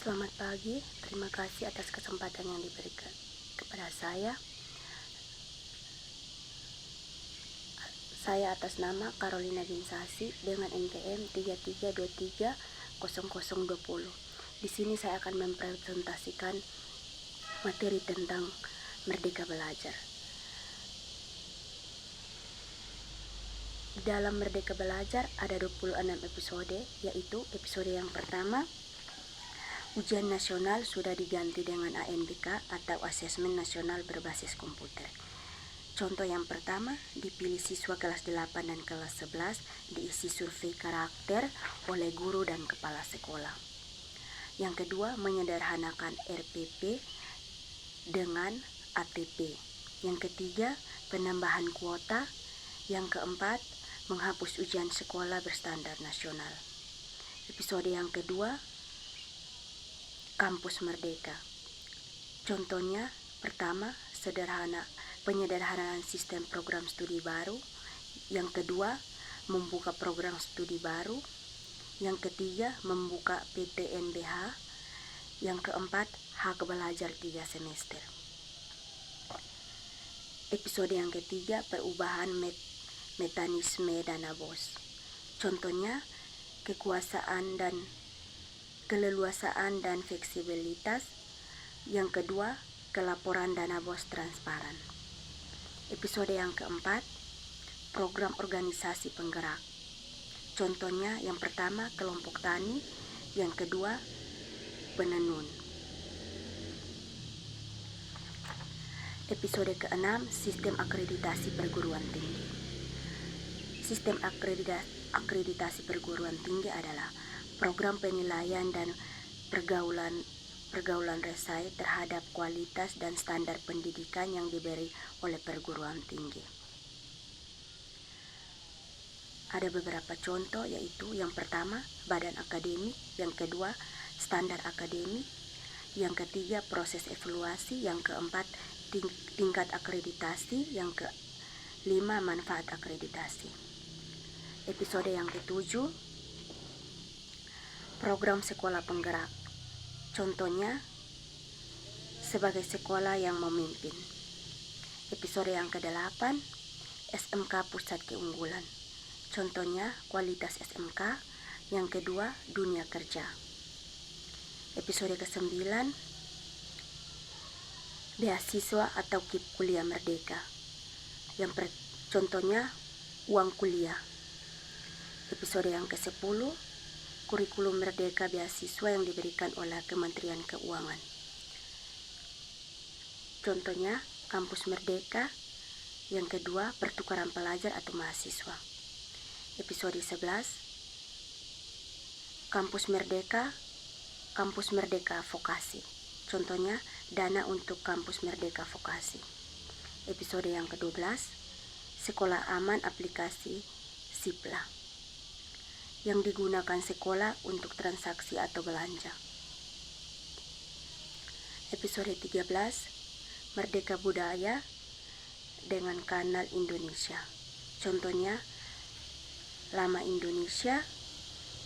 Selamat pagi, terima kasih atas kesempatan yang diberikan kepada saya. Saya atas nama Carolina Ginsasi dengan NPM 33230020. Di sini saya akan mempresentasikan materi tentang Merdeka Belajar. Di dalam Merdeka Belajar ada 26 episode, yaitu episode yang pertama, ujian nasional sudah diganti dengan ANBK atau Asesmen Nasional Berbasis Komputer. Contoh yang pertama, dipilih siswa kelas 8 dan kelas 11, diisi survei karakter oleh guru dan kepala sekolah. Yang kedua, menyederhanakan RPP dengan ATP. Yang ketiga, penambahan kuota. Yang keempat, menghapus ujian sekolah berstandar nasional. Episode yang kedua, Kampus Merdeka. Contohnya, pertama, penyederhanaan sistem program studi baru. Yang kedua, membuka program studi baru. Yang ketiga, membuka PTNBH. Yang keempat, hak belajar 3 semester. Episode yang ketiga, perubahan mekanisme dana BOS. Contohnya, kekuasaan dan keleluasaan dan fleksibilitas. Yang kedua, kelaporan dana BOS transparan. Episode yang keempat, program organisasi penggerak. Contohnya, yang pertama, kelompok tani. Yang kedua, penenun. Episode ke-6, sistem akreditasi perguruan tinggi. Sistem akreditasi perguruan tinggi adalah program penilaian dan pergaulan resai terhadap kualitas dan standar pendidikan yang diberi oleh perguruan tinggi. Ada beberapa contoh, yaitu yang pertama, badan akademik. Yang kedua, standar akademik. Yang ketiga, proses evaluasi. Yang keempat, tingkat akreditasi. Yang kelima, manfaat akreditasi. Episode yang ketujuh, program sekolah penggerak. Contohnya, sebagai sekolah yang memimpin. Episode yang ke-8, SMK Pusat Keunggulan. Contohnya, kualitas SMK. Yang kedua, dunia kerja. Episode ke-9, beasiswa atau KIP Kuliah Merdeka. Contohnya, uang kuliah. Episode yang ke-10, kurikulum Merdeka beasiswa yang diberikan oleh Kementerian Keuangan. Contohnya, Kampus Merdeka. Yang kedua, pertukaran pelajar atau mahasiswa. Episode 11, Kampus Merdeka Vokasi. Contohnya, dana untuk Kampus Merdeka Vokasi. Episode yang ke-12, Sekolah Aman Aplikasi SIPLA, yang digunakan sekolah untuk transaksi atau belanja. Episode 13, Merdeka Budaya dengan Kanal Indonesia. Contohnya, Lama Indonesia.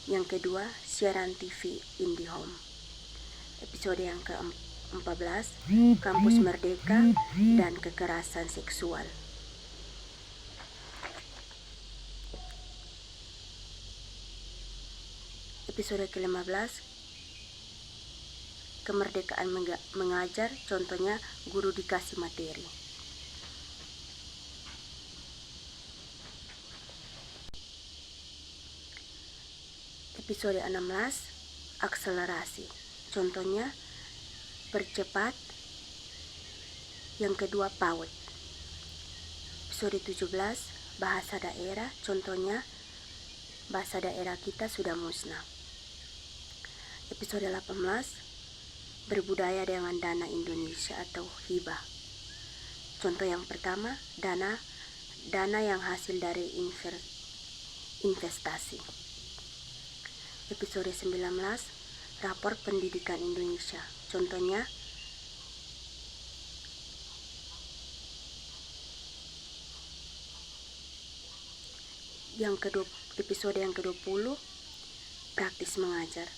Yang kedua, siaran TV IndiHome. Episode yang ke-14, Kampus Merdeka dan kekerasan seksual. Episode ke-15, kemerdekaan mengajar. Contohnya, guru dikasih materi. Episode 16, akselerasi. Contohnya, percepat. Yang kedua, PAUD. Episode 17, bahasa daerah. Contohnya, bahasa daerah kita sudah musnah. Episode 18, berbudaya dengan dana Indonesia atau hibah. Contoh yang pertama, dana yang hasil dari investasi. Episode 19, rapor pendidikan Indonesia. Contohnya, episode yang ke-20, praktis mengajar.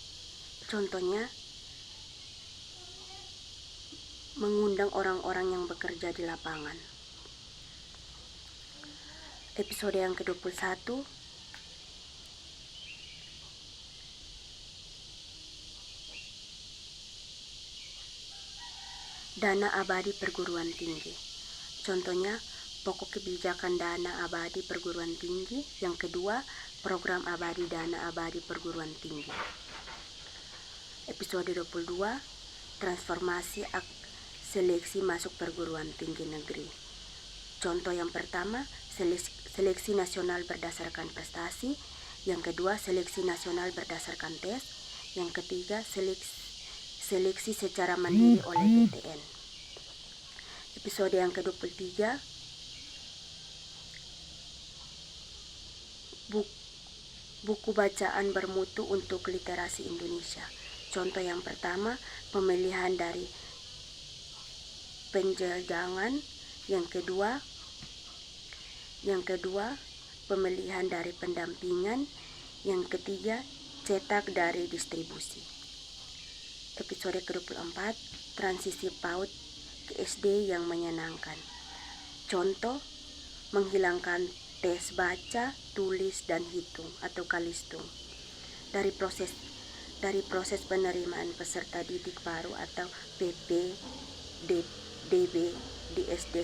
Contohnya, mengundang orang-orang yang bekerja di lapangan. Episode yang ke-21, dana abadi perguruan tinggi. Contohnya, pokok kebijakan dana abadi perguruan tinggi. Yang kedua, program abadi dana abadi perguruan tinggi. Episode 22, transformasi seleksi masuk perguruan tinggi negeri. Contoh yang pertama, seleksi nasional berdasarkan prestasi. Yang kedua, seleksi nasional berdasarkan tes. Yang ketiga, seleksi secara mandiri oleh PTN. Episode yang ke-23, buku bacaan bermutu untuk literasi Indonesia. Contoh yang pertama, pemilihan dari penjajangan. Yang kedua, pemilihan dari pendampingan. Yang ketiga, cetak dari distribusi. Episode ke-24, transisi PAUD ke SD yang menyenangkan. Contoh, menghilangkan tes baca, tulis, dan hitung atau kalistung dari proses penerimaan peserta didik baru atau PPDB di SD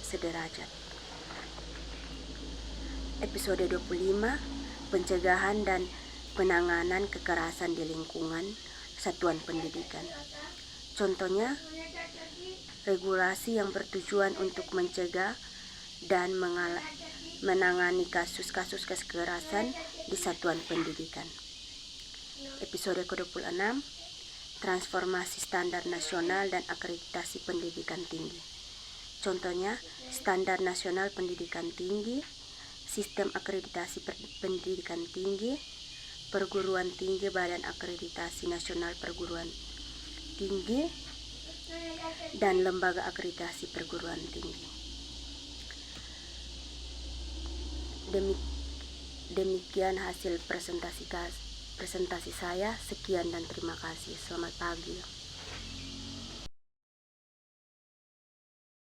sederajat. Episode 25, pencegahan dan penanganan kekerasan di lingkungan satuan pendidikan. Contohnya, regulasi yang bertujuan untuk mencegah dan menangani kasus-kasus kekerasan di satuan pendidikan. Episode ke-26, transformasi standar nasional dan akreditasi pendidikan tinggi. Contohnya, standar nasional pendidikan tinggi, sistem akreditasi pendidikan tinggi, perguruan tinggi, badan akreditasi nasional perguruan tinggi, dan lembaga akreditasi perguruan tinggi. Demikian hasil presentasi saya. Sekian dan terima kasih. Selamat pagi.